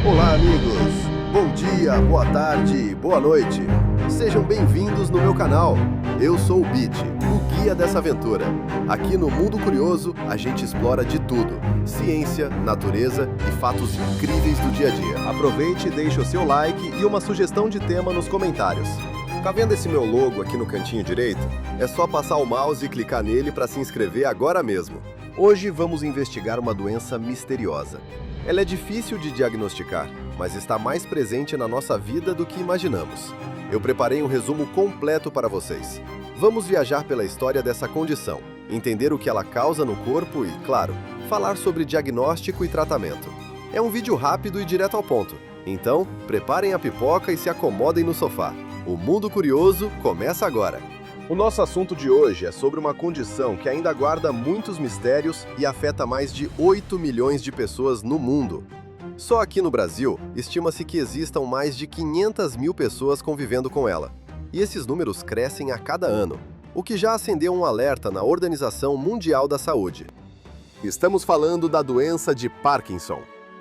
Olá, amigos! Bom dia, boa tarde, boa noite! Sejam bem-vindos no meu canal. Eu sou o Bit, o guia dessa aventura. Aqui no Mundo Curioso, a gente explora de tudo: ciência, natureza e fatos incríveis do dia a dia. Aproveite e deixe o seu like e uma sugestão de tema nos comentários. Tá vendo esse meu logo aqui no cantinho direito? É só passar o mouse e clicar nele para se inscrever agora mesmo. Hoje vamos investigar uma doença misteriosa. Ela é difícil de diagnosticar, mas está mais presente na nossa vida do que imaginamos. Eu preparei um resumo completo para vocês. Vamos viajar pela história dessa condição, entender o que ela causa no corpo e, claro, falar sobre diagnóstico e tratamento. É um vídeo rápido e direto ao ponto. Então, preparem a pipoca e se acomodem no sofá. O Mundo Curioso começa agora! O nosso assunto de hoje é sobre uma condição que ainda guarda muitos mistérios e afeta mais de 8 milhões de pessoas no mundo. Só aqui no Brasil, estima-se que existam mais de 500 mil pessoas convivendo com ela. E esses números crescem a cada ano, o que já acendeu um alerta na Organização Mundial da Saúde. Estamos falando da doença de Parkinson.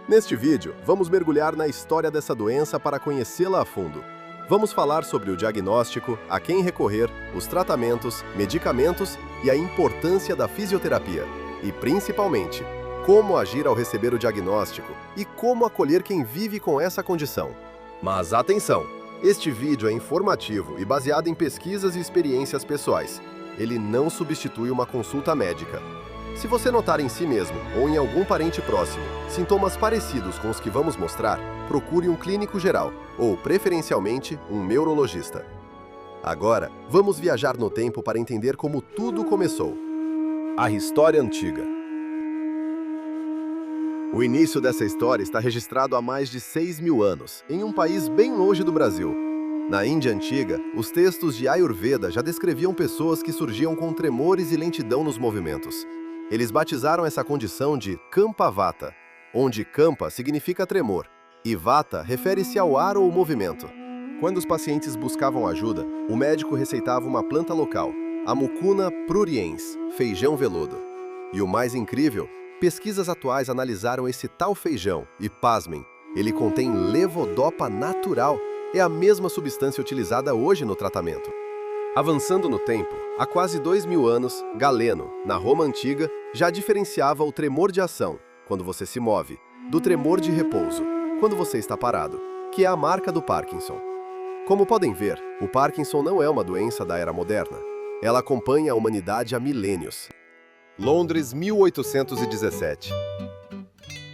Neste vídeo, vamos mergulhar na história dessa doença para conhecê-la a fundo. Vamos falar sobre o diagnóstico, a quem recorrer, os tratamentos, medicamentos e a importância da fisioterapia. E, principalmente, como agir ao receber o diagnóstico e como acolher quem vive com essa condição. Mas atenção! Este vídeo é informativo e baseado em pesquisas e experiências pessoais. Ele não substitui uma consulta médica. Se você notar em si mesmo ou em algum parente próximo sintomas parecidos com os que vamos mostrar, procure um clínico geral ou, preferencialmente, um neurologista. Agora, vamos viajar no tempo para entender como tudo começou. A história antiga. O início dessa história está registrado há mais de 6 mil anos, em um país bem longe do Brasil. Na Índia Antiga, os textos de Ayurveda já descreviam pessoas que surgiam com tremores e lentidão nos movimentos. Eles batizaram essa condição de Kampa Vata, onde Kampa significa tremor, e Vata refere-se ao ar ou movimento. Quando os pacientes buscavam ajuda, o médico receitava uma planta local, a Mucuna pruriens, feijão veludo. E o mais incrível, pesquisas atuais analisaram esse tal feijão e, pasmem, ele contém levodopa natural, é a mesma substância utilizada hoje no tratamento. Avançando no tempo, há quase 2 mil anos, Galeno, na Roma Antiga, já diferenciava o tremor de ação, quando você se move, do tremor de repouso, quando você está parado, que é a marca do Parkinson. Como podem ver, o Parkinson não é uma doença da era moderna. Ela acompanha a humanidade há milênios. Londres, 1817.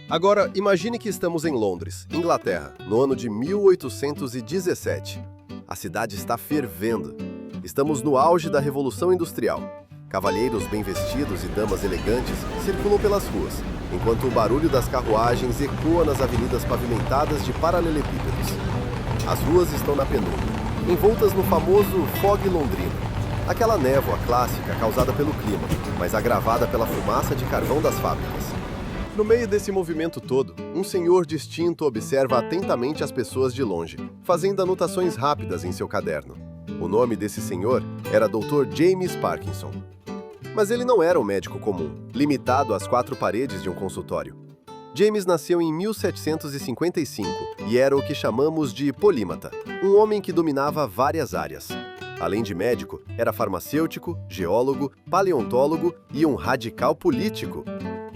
Agora, imagine que estamos em Londres, Inglaterra, no ano de 1817. A cidade está fervendo. Estamos no auge da Revolução Industrial. Cavalheiros bem vestidos e damas elegantes circulam pelas ruas, enquanto o barulho das carruagens ecoa nas avenidas pavimentadas de paralelepípedos. As ruas estão na penumbra, envoltas no famoso fog londrino, aquela névoa clássica causada pelo clima, mas agravada pela fumaça de carvão das fábricas. No meio desse movimento todo, um senhor distinto observa atentamente as pessoas de longe, fazendo anotações rápidas em seu caderno. O nome desse senhor era Dr. James Parkinson. Mas ele não era um médico comum, limitado às 4 paredes de um consultório. James nasceu em 1755 e era o que chamamos de polímata, um homem que dominava várias áreas. Além de médico, era farmacêutico, geólogo, paleontólogo e um radical político.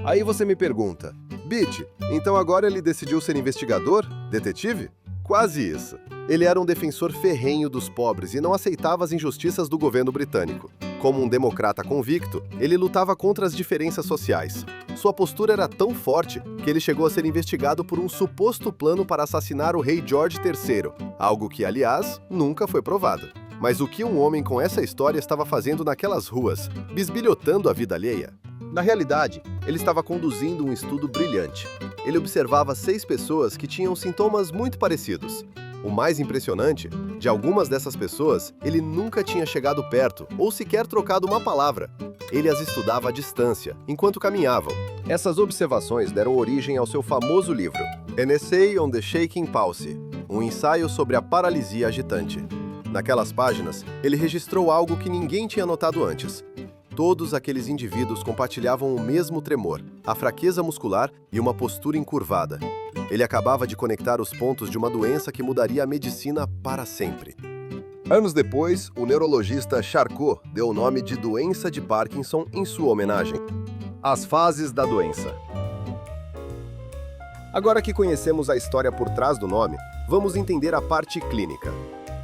Aí você me pergunta, Bit, então agora ele decidiu ser investigador? Detetive? Quase isso. Ele era um defensor ferrenho dos pobres e não aceitava as injustiças do governo britânico. Como um democrata convicto, ele lutava contra as diferenças sociais. Sua postura era tão forte que ele chegou a ser investigado por um suposto plano para assassinar o rei George III, algo que, aliás, nunca foi provado. Mas o que um homem com essa história estava fazendo naquelas ruas, bisbilhotando a vida alheia? Na realidade, ele estava conduzindo um estudo brilhante. Ele observava 6 pessoas que tinham sintomas muito parecidos. O mais impressionante, de algumas dessas pessoas, ele nunca tinha chegado perto ou sequer trocado uma palavra. Ele as estudava à distância, enquanto caminhavam. Essas observações deram origem ao seu famoso livro, An Essay on the Shaking Palsy, um ensaio sobre a paralisia agitante. Naquelas páginas, ele registrou algo que ninguém tinha notado antes. Todos aqueles indivíduos compartilhavam o mesmo tremor, a fraqueza muscular e uma postura encurvada. Ele acabava de conectar os pontos de uma doença que mudaria a medicina para sempre. Anos depois, o neurologista Charcot deu o nome de doença de Parkinson em sua homenagem. As fases da doença. Agora que conhecemos a história por trás do nome, vamos entender a parte clínica.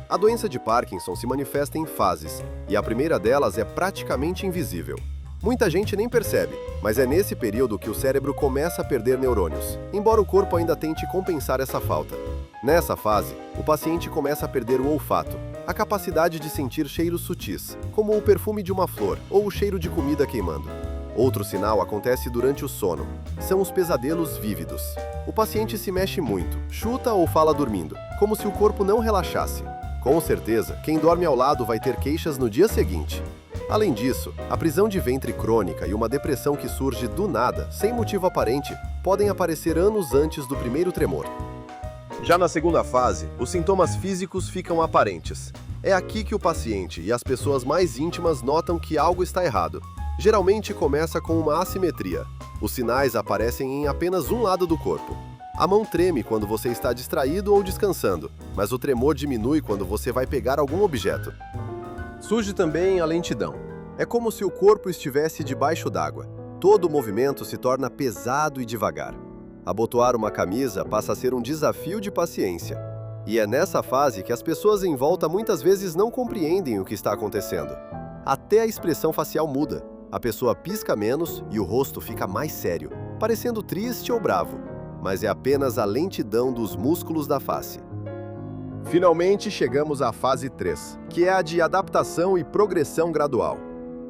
A doença de Parkinson se manifesta em fases, e a primeira delas é praticamente invisível. Muita gente nem percebe, mas é nesse período que o cérebro começa a perder neurônios, embora o corpo ainda tente compensar essa falta. Nessa fase, o paciente começa a perder o olfato, a capacidade de sentir cheiros sutis, como o perfume de uma flor ou o cheiro de comida queimando. Outro sinal acontece durante o sono. São os pesadelos vívidos. O paciente se mexe muito, chuta ou fala dormindo, como se o corpo não relaxasse. Com certeza, quem dorme ao lado vai ter queixas no dia seguinte. Além disso, a prisão de ventre crônica e uma depressão que surge do nada, sem motivo aparente, podem aparecer anos antes do primeiro tremor. Já na segunda fase, os sintomas físicos ficam aparentes. É aqui que o paciente e as pessoas mais íntimas notam que algo está errado. Geralmente começa com uma assimetria. Os sinais aparecem em apenas um lado do corpo. A mão treme quando você está distraído ou descansando, mas o tremor diminui quando você vai pegar algum objeto. Surge também a lentidão. É como se o corpo estivesse debaixo d'água. Todo o movimento se torna pesado e devagar. Abotoar uma camisa passa a ser um desafio de paciência. E é nessa fase que as pessoas em volta muitas vezes não compreendem o que está acontecendo. Até a expressão facial muda. A pessoa pisca menos e o rosto fica mais sério, parecendo triste ou bravo. Mas é apenas a lentidão dos músculos da face. Finalmente chegamos à fase 3, que é a de adaptação e progressão gradual.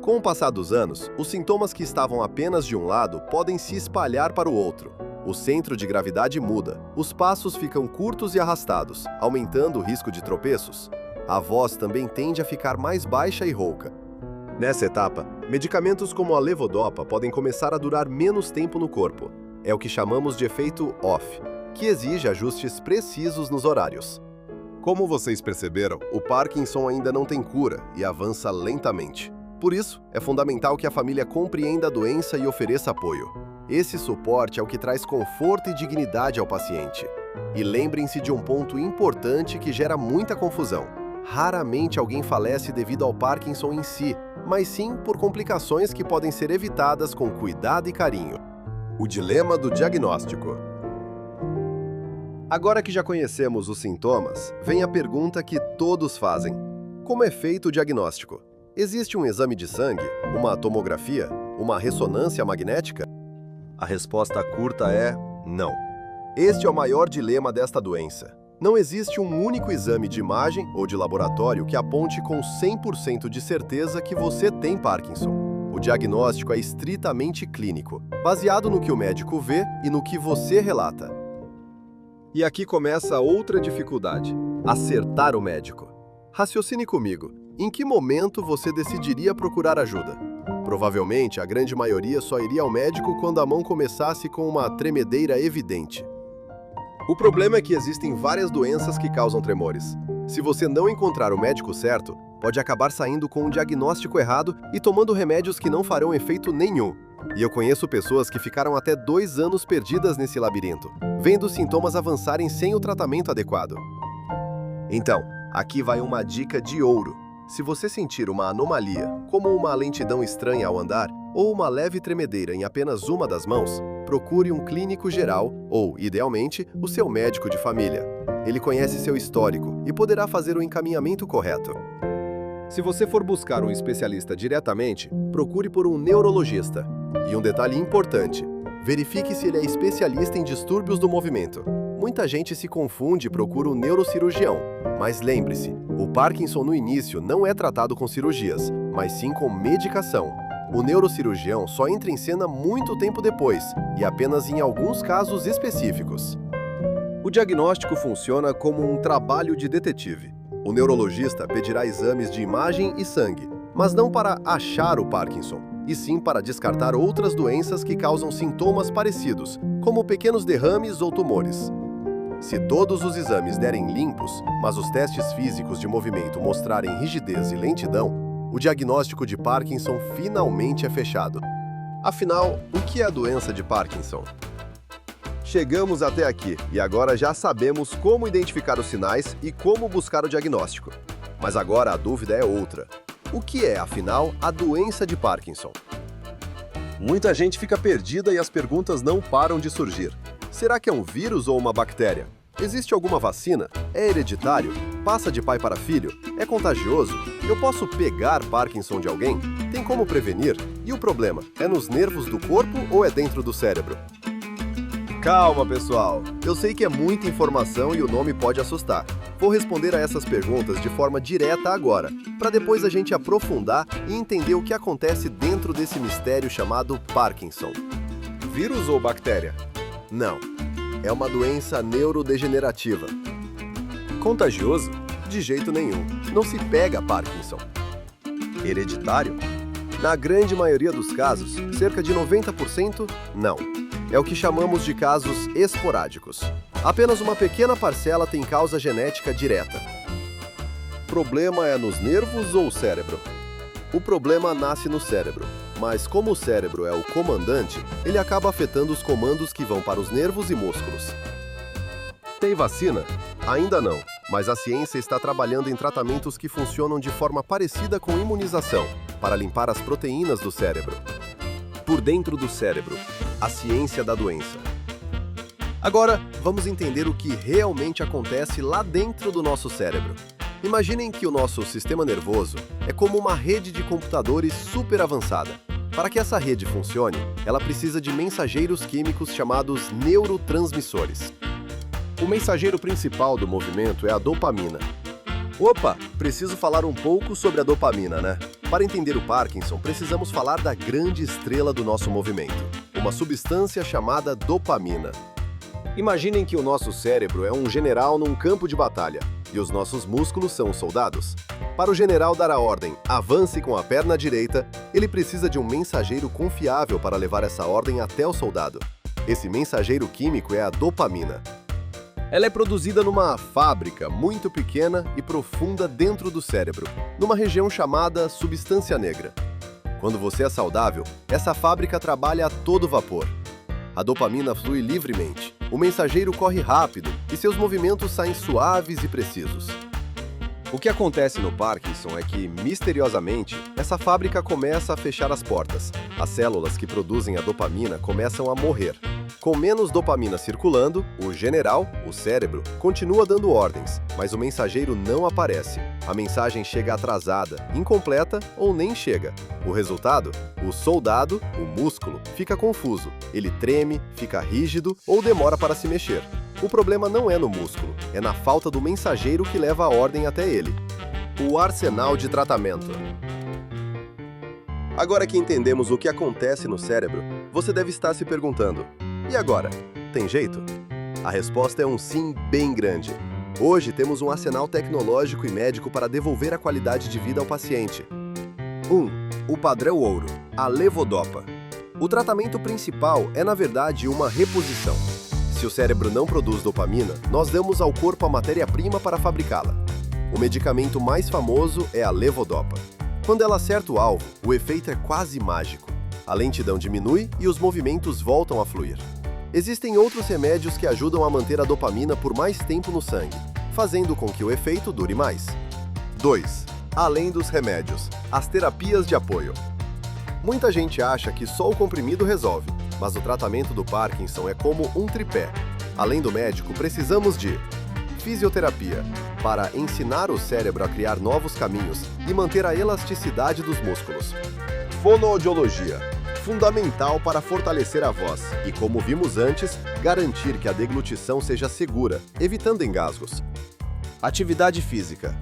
Com o passar dos anos, os sintomas que estavam apenas de um lado podem se espalhar para o outro. O centro de gravidade muda, os passos ficam curtos e arrastados, aumentando o risco de tropeços. A voz também tende a ficar mais baixa e rouca. Nessa etapa, medicamentos como a levodopa podem começar a durar menos tempo no corpo. É o que chamamos de efeito off, que exige ajustes precisos nos horários. Como vocês perceberam, o Parkinson ainda não tem cura e avança lentamente. Por isso, é fundamental que a família compreenda a doença e ofereça apoio. Esse suporte é o que traz conforto e dignidade ao paciente. E lembrem-se de um ponto importante que gera muita confusão. Raramente alguém falece devido ao Parkinson em si, mas sim por complicações que podem ser evitadas com cuidado e carinho. O dilema do diagnóstico. Agora que já conhecemos os sintomas, vem a pergunta que todos fazem. Como é feito o diagnóstico? Existe um exame de sangue, uma tomografia, uma ressonância magnética? A resposta curta é não. Este é o maior dilema desta doença. Não existe um único exame de imagem ou de laboratório que aponte com 100% de certeza que você tem Parkinson. O diagnóstico é estritamente clínico, baseado no que o médico vê e no que você relata. E aqui começa outra dificuldade: acertar o médico. Raciocine comigo. Em que momento você decidiria procurar ajuda? Provavelmente, a grande maioria só iria ao médico quando a mão começasse com uma tremedeira evidente. O problema é que existem várias doenças que causam tremores. Se você não encontrar o médico certo, pode acabar saindo com um diagnóstico errado e tomando remédios que não farão efeito nenhum. E eu conheço pessoas que ficaram até 2 anos perdidas nesse labirinto, vendo os sintomas avançarem sem o tratamento adequado. Então, aqui vai uma dica de ouro. Se você sentir uma anomalia, como uma lentidão estranha ao andar, ou uma leve tremedeira em apenas uma das mãos, procure um clínico geral ou, idealmente, o seu médico de família. Ele conhece seu histórico e poderá fazer o encaminhamento correto. Se você for buscar um especialista diretamente, procure por um neurologista. E um detalhe importante: verifique se ele é especialista em distúrbios do movimento. Muita gente se confunde e procura um neurocirurgião. Mas lembre-se, o Parkinson no início não é tratado com cirurgias, mas sim com medicação. O neurocirurgião só entra em cena muito tempo depois, e apenas em alguns casos específicos. O diagnóstico funciona como um trabalho de detetive. O neurologista pedirá exames de imagem e sangue, mas não para achar o Parkinson, e sim para descartar outras doenças que causam sintomas parecidos, como pequenos derrames ou tumores. Se todos os exames derem limpos, mas os testes físicos de movimento mostrarem rigidez e lentidão, o diagnóstico de Parkinson finalmente é fechado. Afinal, o que é a doença de Parkinson? Chegamos até aqui e agora já sabemos como identificar os sinais e como buscar o diagnóstico. Mas agora a dúvida é outra. O que é, afinal, a doença de Parkinson? Muita gente fica perdida e as perguntas não param de surgir. Será que é um vírus ou uma bactéria? Existe alguma vacina? É hereditário? Passa de pai para filho? É contagioso? Eu posso pegar Parkinson de alguém? Tem como prevenir? E o problema? É nos nervos do corpo ou é dentro do cérebro? Calma, pessoal! Eu sei que é muita informação e o nome pode assustar. Vou responder a essas perguntas de forma direta agora, para depois a gente aprofundar e entender o que acontece dentro desse mistério chamado Parkinson. Vírus ou bactéria? Não. É uma doença neurodegenerativa. Contagioso? De jeito nenhum. Não se pega Parkinson. Hereditário? Na grande maioria dos casos, cerca de 90%, não. É o que chamamos de casos esporádicos. Apenas uma pequena parcela tem causa genética direta. Problema é nos nervos ou cérebro? O problema nasce no cérebro, mas como o cérebro é o comandante, ele acaba afetando os comandos que vão para os nervos e músculos. Tem vacina? Ainda não, mas a ciência está trabalhando em tratamentos que funcionam de forma parecida com imunização, para limpar as proteínas do cérebro. Por dentro do cérebro, a ciência da doença. Agora, vamos entender o que realmente acontece lá dentro do nosso cérebro. Imaginem que o nosso sistema nervoso é como uma rede de computadores super avançada. Para que essa rede funcione, ela precisa de mensageiros químicos chamados neurotransmissores. O mensageiro principal do movimento é a dopamina. Opa, preciso falar um pouco sobre a dopamina, né? Para entender o Parkinson, precisamos falar da grande estrela do nosso movimento, uma substância chamada dopamina. Imaginem que o nosso cérebro é um general num campo de batalha, e os nossos músculos são os soldados. Para o general dar a ordem, avance com a perna direita, ele precisa de um mensageiro confiável para levar essa ordem até o soldado. Esse mensageiro químico é a dopamina. Ela é produzida numa fábrica muito pequena e profunda dentro do cérebro, numa região chamada substância negra. Quando você é saudável, essa fábrica trabalha a todo vapor. A dopamina flui livremente, o mensageiro corre rápido e seus movimentos saem suaves e precisos. O que acontece no Parkinson é que, misteriosamente, essa fábrica começa a fechar as portas. As células que produzem a dopamina começam a morrer. Com menos dopamina circulando, o general, o cérebro, continua dando ordens, mas o mensageiro não aparece. A mensagem chega atrasada, incompleta ou nem chega. O resultado? O soldado, o músculo, fica confuso. Ele treme, fica rígido ou demora para se mexer. O problema não é no músculo, é na falta do mensageiro que leva a ordem até ele. O arsenal de tratamento. Agora que entendemos o que acontece no cérebro, você deve estar se perguntando: e agora? Tem jeito? A resposta é um sim bem grande. Hoje temos um arsenal tecnológico e médico para devolver a qualidade de vida ao paciente. 1. O padrão ouro, a levodopa. O tratamento principal é, na verdade, uma reposição. Se o cérebro não produz dopamina, nós damos ao corpo a matéria-prima para fabricá-la. O medicamento mais famoso é a levodopa. Quando ela acerta o alvo, o efeito é quase mágico. A lentidão diminui e os movimentos voltam a fluir. Existem outros remédios que ajudam a manter a dopamina por mais tempo no sangue, fazendo com que o efeito dure mais. 2. Além dos remédios, as terapias de apoio. Muita gente acha que só o comprimido resolve, mas o tratamento do Parkinson é como um tripé. Além do médico, precisamos de fisioterapia, para ensinar o cérebro a criar novos caminhos e manter a elasticidade dos músculos. Fonoaudiologia, fundamental para fortalecer a voz e, como vimos antes, garantir que a deglutição seja segura, evitando engasgos. Atividade física.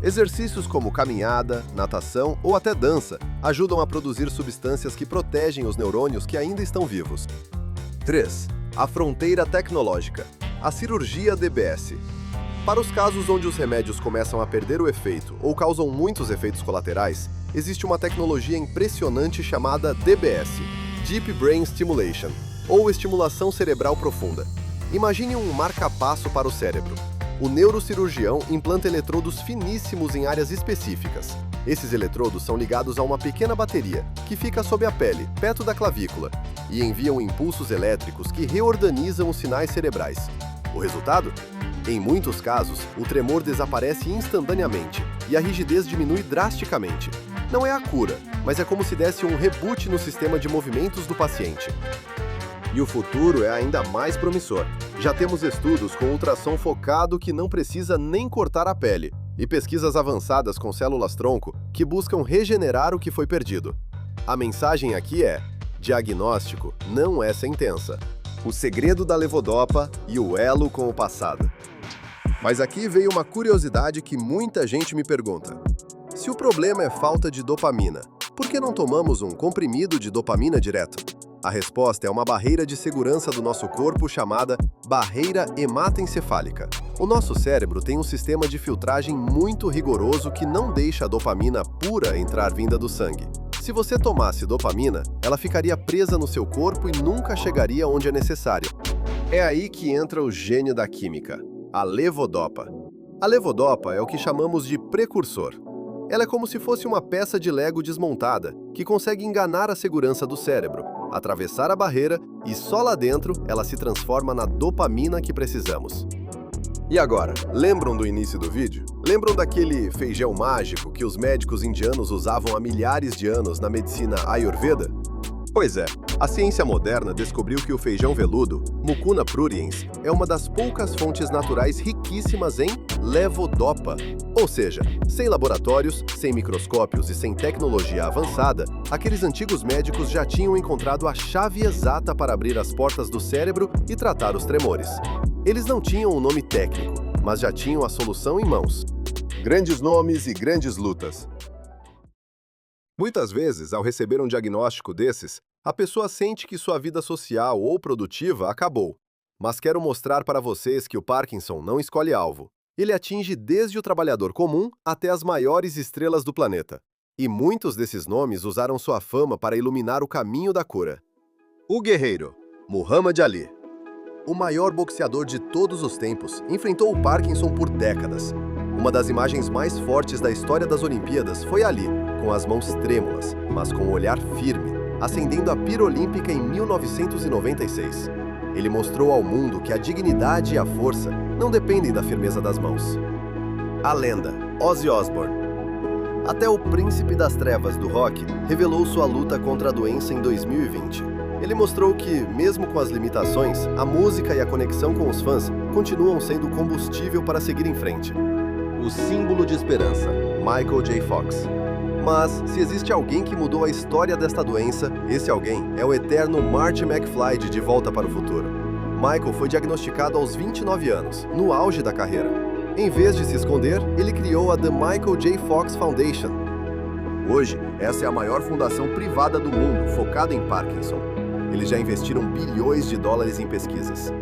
Exercícios como caminhada, natação ou até dança ajudam a produzir substâncias que protegem os neurônios que ainda estão vivos. 3. A fronteira tecnológica. A cirurgia DBS. Para os casos onde os remédios começam a perder o efeito ou causam muitos efeitos colaterais, existe uma tecnologia impressionante chamada DBS, Deep Brain Stimulation, ou estimulação cerebral profunda. Imagine um marca-passo para o cérebro. O neurocirurgião implanta eletrodos finíssimos em áreas específicas. Esses eletrodos são ligados a uma pequena bateria, que fica sob a pele, perto da clavícula, e enviam impulsos elétricos que reorganizam os sinais cerebrais. O resultado? Em muitos casos, o tremor desaparece instantaneamente e a rigidez diminui drasticamente. Não é a cura, mas é como se desse um reboot no sistema de movimentos do paciente. E o futuro é ainda mais promissor. Já temos estudos com ultrassom focado que não precisa nem cortar a pele, e pesquisas avançadas com células-tronco que buscam regenerar o que foi perdido. A mensagem aqui é: diagnóstico não é sentença. O segredo da levodopa e o elo com o passado. Mas aqui veio uma curiosidade que muita gente me pergunta. Se o problema é falta de dopamina, por que não tomamos um comprimido de dopamina direto? A resposta é uma barreira de segurança do nosso corpo chamada barreira hematoencefálica. O nosso cérebro tem um sistema de filtragem muito rigoroso que não deixa a dopamina pura entrar vinda do sangue. Se você tomasse dopamina, ela ficaria presa no seu corpo e nunca chegaria onde é necessário. É aí que entra o gênio da química, a levodopa. A levodopa é o que chamamos de precursor. Ela é como se fosse uma peça de Lego desmontada, que consegue enganar a segurança do cérebro, atravessar a barreira e só lá dentro ela se transforma na dopamina que precisamos. E agora, lembram do início do vídeo? Lembram daquele feijão mágico que os médicos indianos usavam há milhares de anos na medicina Ayurveda? Pois é, a ciência moderna descobriu que o feijão veludo, Mucuna pruriens, é uma das poucas fontes naturais riquíssimas em levodopa. Ou seja, sem laboratórios, sem microscópios e sem tecnologia avançada, aqueles antigos médicos já tinham encontrado a chave exata para abrir as portas do cérebro e tratar os tremores. Eles não tinham um nome técnico, mas já tinham a solução em mãos. Grandes nomes e grandes lutas. Muitas vezes, ao receber um diagnóstico desses, a pessoa sente que sua vida social ou produtiva acabou. Mas quero mostrar para vocês que o Parkinson não escolhe alvo. Ele atinge desde o trabalhador comum até as maiores estrelas do planeta. E muitos desses nomes usaram sua fama para iluminar o caminho da cura. O guerreiro, Muhammad Ali. O maior boxeador de todos os tempos, enfrentou o Parkinson por décadas. Uma das imagens mais fortes da história das Olimpíadas foi Ali, com as mãos trêmulas, mas com um olhar firme, acendendo a pira olímpica em 1996. Ele mostrou ao mundo que a dignidade e a força não dependem da firmeza das mãos. A lenda, Ozzy Osbourne. Até o príncipe das trevas do rock revelou sua luta contra a doença em 2020. Ele mostrou que, mesmo com as limitações, a música e a conexão com os fãs continuam sendo combustível para seguir em frente. O símbolo de esperança, Michael J. Fox. Mas, se existe alguém que mudou a história desta doença, esse alguém é o eterno Marty McFly de Volta para o Futuro. Michael foi diagnosticado aos 29 anos, no auge da carreira. Em vez de se esconder, ele criou a The Michael J. Fox Foundation. Hoje, essa é a maior fundação privada do mundo focada em Parkinson. Eles já investiram bilhões de dólares em pesquisas.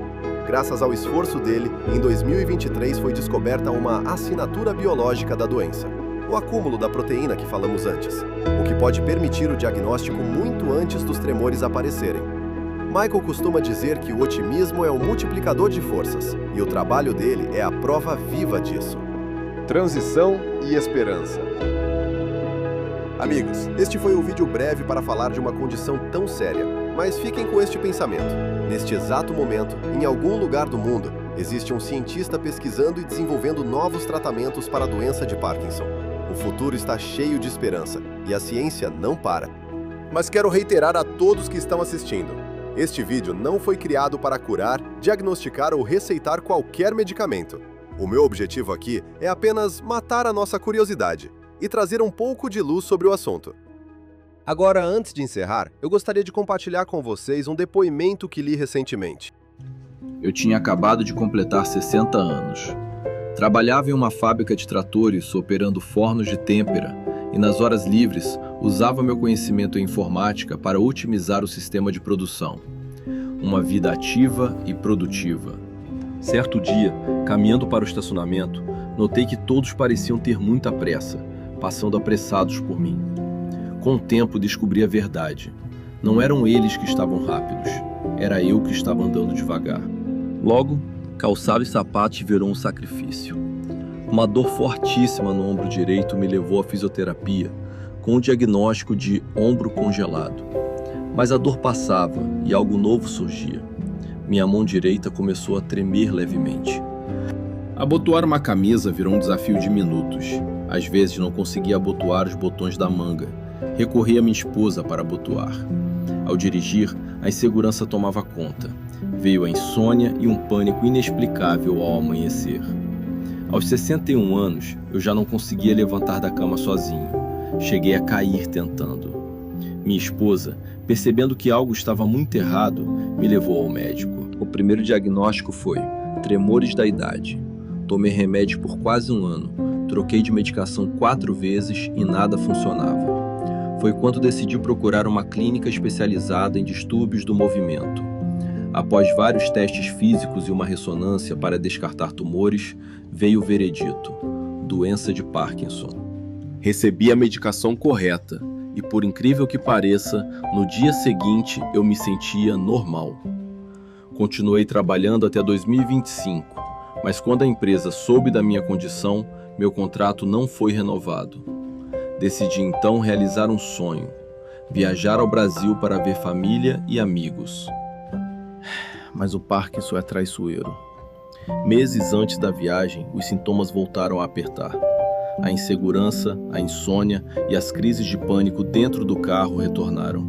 Graças ao esforço dele, em 2023 foi descoberta uma assinatura biológica da doença, o acúmulo da proteína que falamos antes, o que pode permitir o diagnóstico muito antes dos tremores aparecerem. Michael costuma dizer que o otimismo é um multiplicador de forças, e o trabalho dele é a prova viva disso. Transição e esperança. Amigos, este foi um vídeo breve para falar de uma condição tão séria, mas fiquem com este pensamento. Neste exato momento, em algum lugar do mundo, existe um cientista pesquisando e desenvolvendo novos tratamentos para a doença de Parkinson. O futuro está cheio de esperança, e a ciência não para. Mas quero reiterar a todos que estão assistindo. Este vídeo não foi criado para curar, diagnosticar ou receitar qualquer medicamento. O meu objetivo aqui é apenas matar a nossa curiosidade e trazer um pouco de luz sobre o assunto. Agora, antes de encerrar, eu gostaria de compartilhar com vocês um depoimento que li recentemente. Eu tinha acabado de completar 60 anos. Trabalhava em uma fábrica de tratores operando fornos de têmpera e, nas horas livres, usava meu conhecimento em informática para otimizar o sistema de produção. Uma vida ativa e produtiva. Certo dia, caminhando para o estacionamento, notei que todos pareciam ter muita pressa, passando apressados por mim. Com o tempo, descobri a verdade. Não eram eles que estavam rápidos, era eu que estava andando devagar. Logo, calçado e sapato virou um sacrifício. Uma dor fortíssima no ombro direito me levou à fisioterapia, com o diagnóstico de ombro congelado. Mas a dor passava e algo novo surgia. Minha mão direita começou a tremer levemente. Abotoar uma camisa virou um desafio de minutos. Às vezes não conseguia abotoar os botões da manga. Recorri à minha esposa para abotoar. Ao dirigir, a insegurança tomava conta. Veio a insônia e um pânico inexplicável ao amanhecer. Aos 61 anos, eu já não conseguia levantar da cama sozinho. Cheguei a cair tentando. Minha esposa, percebendo que algo estava muito errado, me levou ao médico. O primeiro diagnóstico foi tremores da idade. Tomei remédio por quase um ano. Troquei de medicação 4 vezes e nada funcionava. Foi quando decidi procurar uma clínica especializada em distúrbios do movimento. Após vários testes físicos e uma ressonância para descartar tumores, veio o veredito: doença de Parkinson. Recebi a medicação correta e, por incrível que pareça, no dia seguinte eu me sentia normal. Continuei trabalhando até 2025, mas quando a empresa soube da minha condição, meu contrato não foi renovado. Decidi então realizar um sonho: viajar ao Brasil para ver família e amigos. Mas o Parkinson é traiçoeiro. Meses antes da viagem, os sintomas voltaram a apertar. A insegurança, a insônia e as crises de pânico dentro do carro retornaram.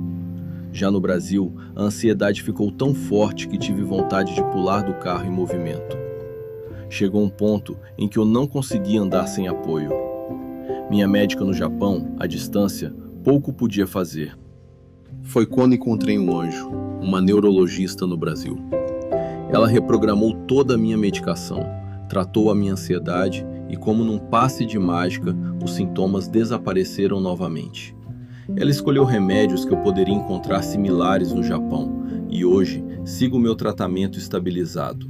Já no Brasil, a ansiedade ficou tão forte que tive vontade de pular do carro em movimento. Chegou um ponto em que eu não conseguia andar sem apoio. Minha médica no Japão, à distância, pouco podia fazer. Foi quando encontrei um anjo, uma neurologista no Brasil. Ela reprogramou toda a minha medicação, tratou a minha ansiedade e, como num passe de mágica, os sintomas desapareceram novamente. Ela escolheu remédios que eu poderia encontrar similares no Japão e hoje sigo o meu tratamento estabilizado.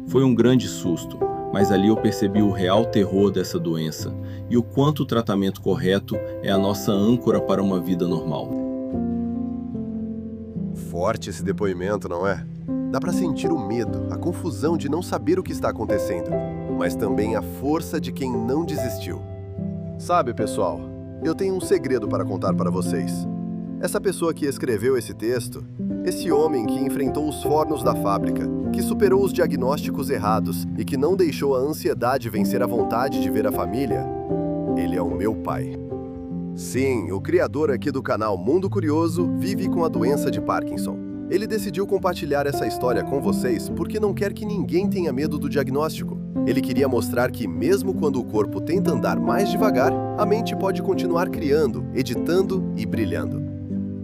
Foi um grande susto, mas ali eu percebi o real terror dessa doença e o quanto o tratamento correto é a nossa âncora para uma vida normal. Forte esse depoimento, não é? Dá pra sentir o medo, a confusão de não saber o que está acontecendo, mas também a força de quem não desistiu. Sabe, pessoal, eu tenho um segredo para contar para vocês. Essa pessoa que escreveu esse texto, esse homem que enfrentou os fornos da fábrica, que superou os diagnósticos errados e que não deixou a ansiedade vencer a vontade de ver a família, ele é o meu pai. Sim, o criador aqui do canal Mundo Curioso vive com a doença de Parkinson. Ele decidiu compartilhar essa história com vocês porque não quer que ninguém tenha medo do diagnóstico. Ele queria mostrar que mesmo quando o corpo tenta andar mais devagar, a mente pode continuar criando, editando e brilhando.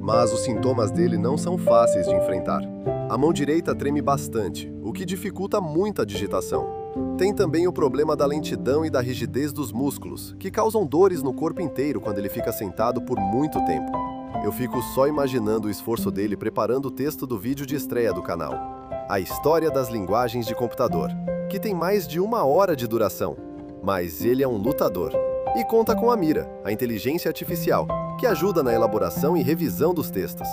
Mas os sintomas dele não são fáceis de enfrentar. A mão direita treme bastante, o que dificulta muito a digitação. Tem também o problema da lentidão e da rigidez dos músculos, que causam dores no corpo inteiro quando ele fica sentado por muito tempo. Eu fico só imaginando o esforço dele preparando o texto do vídeo de estreia do canal. A História das Linguagens de Computador, que tem mais de 1 hora de duração. Mas ele é um lutador. E conta com a Mira, a inteligência artificial, que ajuda na elaboração e revisão dos textos.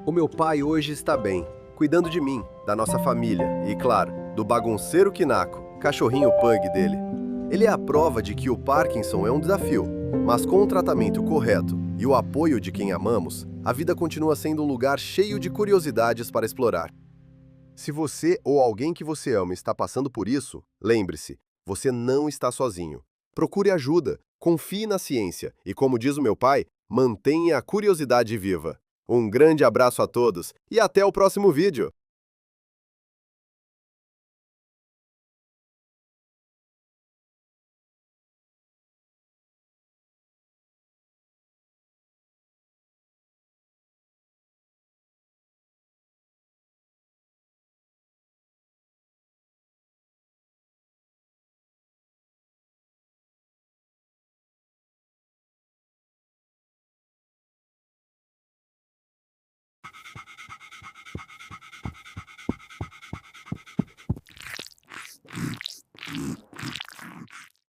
O meu pai hoje está bem, cuidando de mim, da nossa família e, claro, do bagunceiro Kinako, cachorrinho pug dele. Ele é a prova de que o Parkinson é um desafio, mas com o tratamento correto e o apoio de quem amamos, a vida continua sendo um lugar cheio de curiosidades para explorar. Se você ou alguém que você ama está passando por isso, lembre-se, você não está sozinho. Procure ajuda, confie na ciência e, como diz o meu pai, mantenha a curiosidade viva. Um grande abraço a todos e até o próximo vídeo!